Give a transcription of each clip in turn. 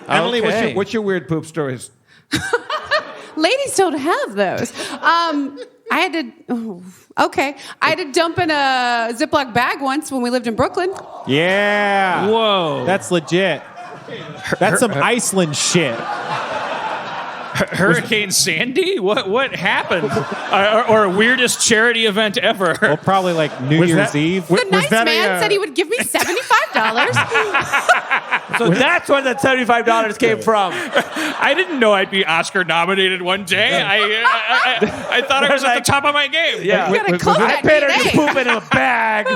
Emily, what's your weird poop stories? Ladies don't have those. I had to dump in a Ziploc bag once when we lived in Brooklyn. Yeah. Whoa. That's legit. That's some Iceland shit. Hurricane Sandy? What happened? Or weirdest charity event ever? Well, probably like New Year's Eve. The nice man said he would give me $75. So that's where that $75 came from. I didn't know I'd be Oscar nominated one day. I thought I was at the top of my game. Yeah. I paid her to poop in a bag.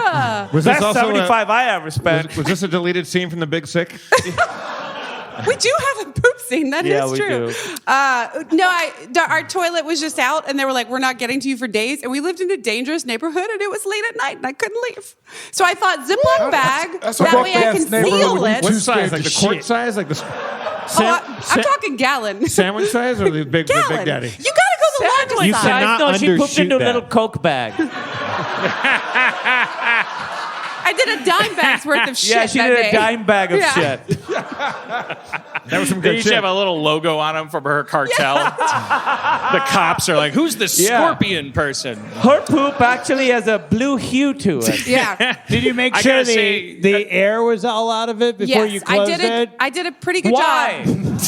Was Best this also $75 I ever spent. was this a deleted scene from The Big Sick? We do have a poop scene. That is true. Our toilet was just out, and they were like, "We're not getting to you for days." And we lived in a dangerous neighborhood, and it was late at night, and I couldn't leave. So I thought Ziploc bag. That way I can seal it. What size? Like the quart size? Like the I'm talking gallon. sandwich size or the big daddy? You gotta go the largest You size. cannot No, she pooped undershoot into a that. little Coke bag. I did a dime bag's worth of shit. Yeah, she that did day. a dime bag of shit. That was some They good each shit. have a little logo on them from her cartel. The cops are like, "Who's this scorpion person?" Her poop actually has a blue hue to it. Yeah. Did you make I sure gotta the say, air was all out of it before you Yes, closed it? I did a pretty good Why? job.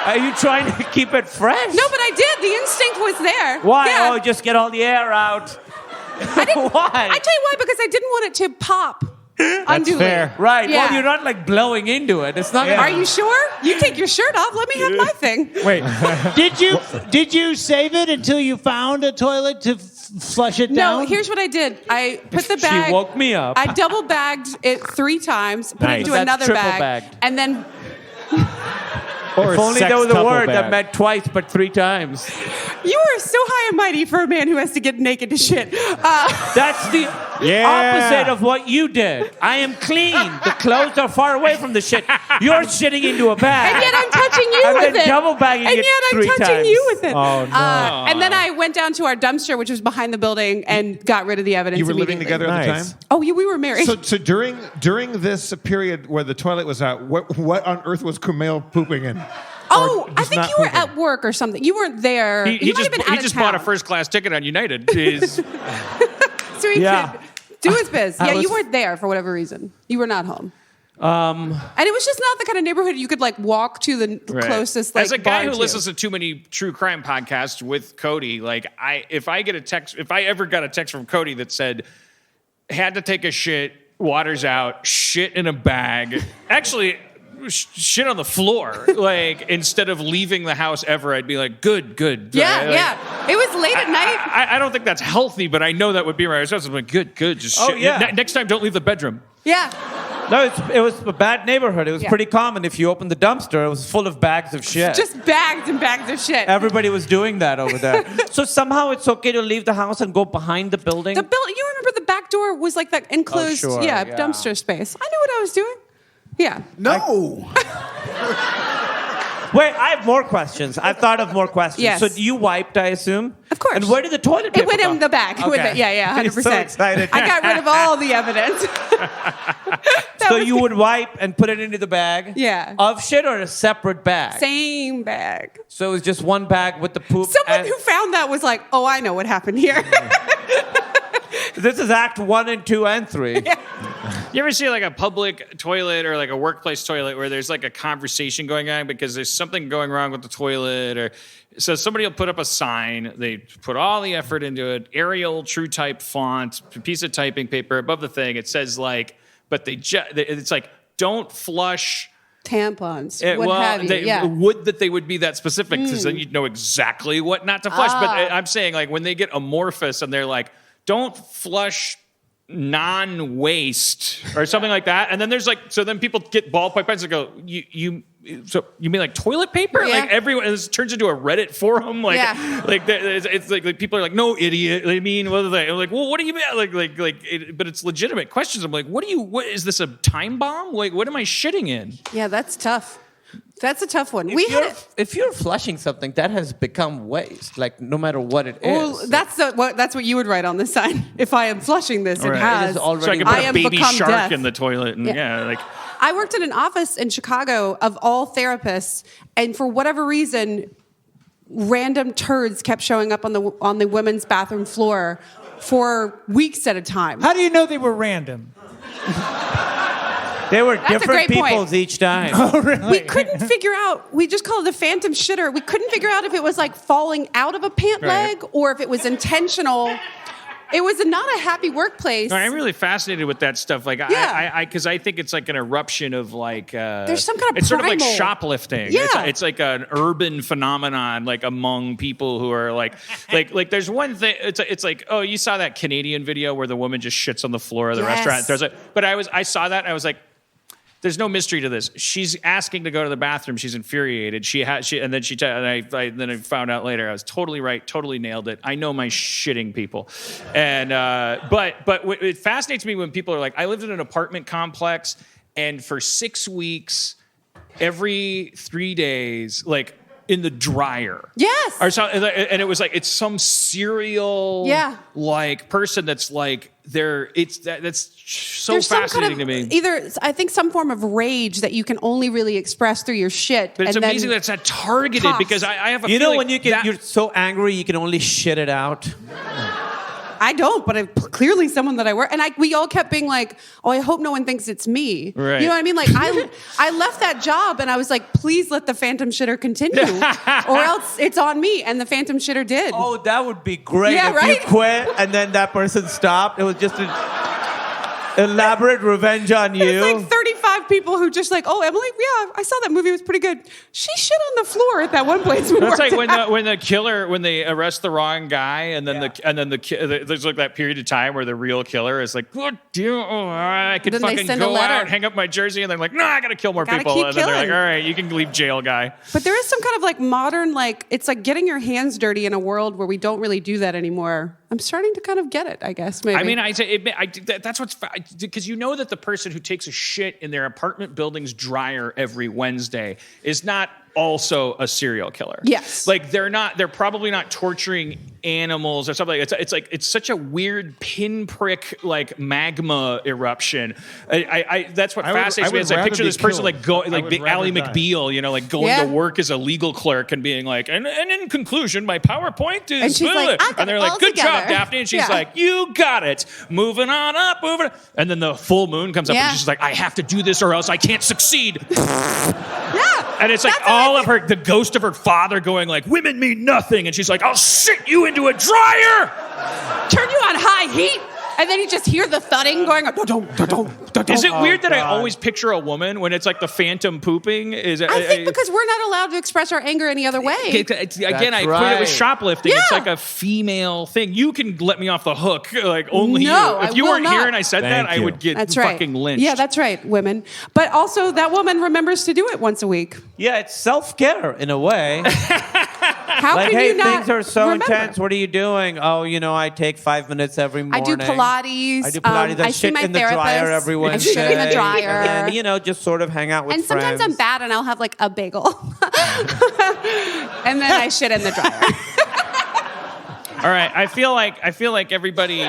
Are you trying to keep it fresh? No, but I did. The instinct was there. Why? Yeah. Oh, just get all the air out. I didn't. Why? I tell you why, because I didn't want it to pop. Unduly. fair. Right. Yeah. Well, you're not like blowing into it. It's not. Are you sure? You take your shirt off. Let me have my thing. Wait, did you save it until you found a toilet to flush it down? No, here's what I did. I put the bag. She woke me up. I double bagged it 3 times, put Nice. it into That's another triple bag, bagged. and then Or If only sex there was a couple word bag. that meant twice but 3 times. you are so high and mighty for a man who has to get naked to shit. That's the Yeah. opposite of what you did. I am clean. The clothes are far away from the shit. You're shitting into a bag. And yet I'm touching you And with then it. double bagging and it yet I'm 3 touching times. you with it. Oh, no. And then I went down to our dumpster, which was behind the building, and got rid of the evidence. You were living immediately. together at the Nice. time? Oh, yeah, we were married. So during this period where the toilet was out, what on earth was Kumail pooping in? Oh, Or I just think not you were pooping? at work or something. You weren't there. He You might have been out just of bought a town. first class ticket on United. He's- So he Yeah. could do his biz. I Yeah, was- you weren't there for whatever reason. You were not home. And it was just not the kind of neighborhood you could like walk to the closest like As a guy bar who to. listens to too many true crime podcasts with Cody, like if I ever got a text from Cody that said had to take a shit, water's out, shit in a bag, actually shit on the floor, like instead of leaving the house ever, I'd be like, good. Yeah, Like, yeah. It was late at night. I don't think that's healthy, but I know that would be my response. I'm like, good, just Oh, shit. yeah. Next time, don't leave the bedroom. Yeah. No, it was a bad neighborhood. It was Yeah. pretty common. If you opened the dumpster, it was full of bags of shit. Just bags and bags of shit. Everybody was doing that over there. So somehow it's okay to leave the house and go behind the building? The building, you remember the back door was like that enclosed, sure, yeah. dumpster space. I knew what I was doing. Yeah. No. Wait, I have more questions. I've thought of more questions. Yes. So you wiped, I assume? Of course. And where did the toilet paper It went go? in the back. With Okay. it. Yeah, 100%. He's so excited. I got rid of all the evidence. So you would wipe and put it into the bag? Yeah. Of shit or a separate bag? Same bag. So it was just one bag with the poop. Someone and who found that was like, oh, I know what happened here. This is Act 1 and 2 and 3. You ever see like a public toilet or like a workplace toilet where there's like a conversation going on because there's something going wrong with the toilet, or so somebody will put up a sign, they put all the effort into it, Arial true type font, piece of typing paper above the thing, it says like, but it's like, don't flush. Tampons. What have you. Yeah. Would that they would be that specific, because then you'd know exactly what not to flush. But I'm saying, like, when they get amorphous and they're like, don't flush non-waste or something like that, and then there's like, so then people get ballpoint pens and go, so you mean like toilet paper? Yeah. Like everyone, this turns into a Reddit forum. Like, Yeah. like it's like people are like, no, idiot. I mean, what are they? I'm like, well, what do you mean? But it's legitimate questions. I'm like, what is this, a time bomb? Like, what am I shitting in? Yeah, that's tough. That's a tough one. If you're flushing something, that has become waste, like no matter what it is. Well, that's what you would write on the sign. If I am flushing this, it Right. has. It is already- So I can I put a am baby become shark death. in the toilet and yeah like. I worked in an office in Chicago of all therapists, and for whatever reason, random turds kept showing up on the women's bathroom floor for weeks at a time. How do you know they were random? They were That's a different great point. peoples each time. Oh, really? We couldn't figure out, we just called it a phantom shitter. We couldn't figure out if it was like falling out of a pant leg or if it was intentional. It was not a happy workplace. No, I'm really fascinated with that stuff. Like, because I think it's like an eruption of like. There's some kind of It's sort of like primal- shoplifting. Yeah. It's like an urban phenomenon, like among people who are like. There's one thing. It's like, oh, you saw that Canadian video where the woman just shits on the floor of the restaurant and throws it. But I saw that and I was like, there's no mystery to this. She's asking to go to the bathroom. She's infuriated. And then I found out later I was totally right. Totally nailed it. I know my shitting people, and but it fascinates me when people are like, I lived in an apartment complex, and for 6 weeks, every 3 days, like in the dryer. Yes. Or so, and it was like it's some serial like person that's like that's so There's fascinating some kind of, to me. Either, I think, some form of rage that you can only really express through your shit. But it's and amazing then that it's not targeted coughs. because I have a You know feeling when you're so angry you can only shit it out. I don't, but I'm clearly someone that I work. And we all kept being like, oh, I hope no one thinks it's me. Right. You know what I mean? Like, I left that job and I was like, please let the phantom shitter continue or else it's on me. And the phantom shitter did. Oh, that would be great Yeah, if right? you quit and then that person stopped. It was just an elaborate revenge on you. There's like 35 people who just like, oh, Emily, yeah, I saw that movie. It was pretty good. She shit on the floor at that one place we That's worked like at. when the killer, when they arrest the wrong guy, and then there's like that period of time where the real killer is like, oh, I could Then they fucking send a go letter. out, hang up my jersey, and they're like, no, I gotta kill more Gotta people, keep and then they're like, killing. all right, you can leave jail, guy. But there is some kind of like modern, like, it's like getting your hands dirty in a world where we don't really do that anymore. I'm starting to kind of get it, I guess, maybe. I mean, that's what's because you know that the person who takes a shit in their apartment building's dryer every Wednesday is not also a serial killer. Yes. Like they're probably not torturing animals or something. It's such a weird pinprick like magma eruption. That's what fascinates me. Is I picture this person like Ally McBeal, you know, like going to work as a legal clerk and being like, and in conclusion, my PowerPoint is, and she's like, I got and they're it like, all good together. job, Daphne, and she's like, you got it. Moving on up, moving. And then the full moon comes up, and she's like, I have to do this or else I can't succeed. Yeah. And it's like all of the ghost of her father going like, women mean nothing. And she's like, I'll shit you into a dryer. Turn you on high heat. And then you just hear the thudding going. Is it weird that I always picture a woman when it's like the phantom pooping? I think because we're not allowed to express our anger any other way. Again, I equate it with shoplifting. Yeah. It's like a female thing. You can let me off the hook, like only No, you. If I you will weren't not. here and I said Thank that, you. I would get That's right. fucking lynched. Yeah, that's right, women. But also, that woman remembers to do it once a week. Yeah, it's self-care in a way. How Like, can hey, you not things are so remember? intense. What are you doing? Oh, you know, I take 5 minutes every I morning. do Pilates. I do Pilates. I I see shit my in the therapist. dryer every I Wednesday. shit in the dryer. And then, you know, just sort of hang out with And friends. sometimes I'm bad and I'll have like a bagel. And then I shit in the dryer. All right. I feel like everybody